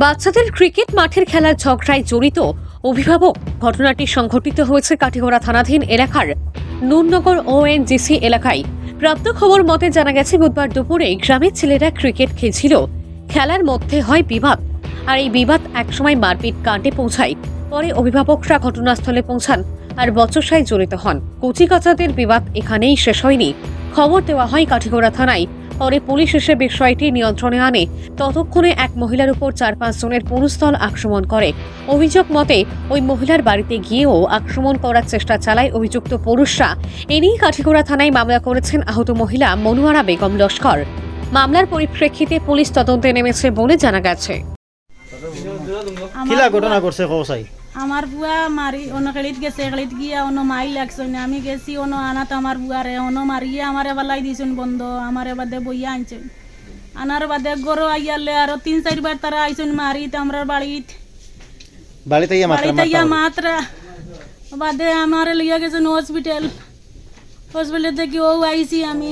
বাচ্চাদের ক্রিকেট মাঠের খেলার ঝগড়ায় জড়িত অভিভাবক। ঘটনাটি সংঘটিত হয়েছে কাটিগড়া থানাধীন এলাকার নুরনগর ওএনজিসি এলাকায়। প্রাপ্ত খবর মতে জানা গেছে, বুধবার দুপুরে গ্রামের ছেলেরা ক্রিকেট খেলছিল। খেলার মধ্যে হয় বিবাদ, আর এই বিবাদ একসময় মারপিট কাণ্ডে পৌঁছায়। পরে অভিভাবকরা ঘটনাস্থলে পৌঁছান আর বচসায় জড়িত হন। কচিকাচাদের বিবাদ এখানেই শেষ হয়নি। খবর দেওয়া হয় কাঠিগড়া থানায়। পরে পুলিশ এসে বিষয়টি নিয়ন্ত্রণে আনে। ততক্ষণে এক মহিলার উপর 4-5 জনের পুরুষদল আক্রমণ করে। অভিযোগ মতে ওই মহিলার বাড়িতে গিয়েও আক্রমণ করার চেষ্টা চালায় অভিযুক্ত পুরুষরা। এ নিয়ে কাঠিগড়া থানায় মামলা করেছেন আহত মহিলা মনুয়ারা বেগম লস্কর। মামলার পরিপ্রেক্ষিতে পুলিশ তদন্তে নেমেছে বলে জানা গেছে। কিলা ঘটনা করছে কৌসাই? আমার বুয়া মারি অন্য খেলিত গেছে, খেলিত গিয়া অন্য মাই লাগছেন, আমি গেছি অন্য আনাত আমার বুয়ারে অন্য মারিয়ে আমার এবার দিয়েছেন বন্ধ, আমার বাদে বইয়া আনছেন। আনার বাদে গরো আইয়ালে আরো 3-4 বার তারা আইছেন মারিত আমরা বাড়িতে ইয়া মাত্রা বাদে আমার লিয়া গেছেন হসপিটাল থেকে ও আইছি আমি।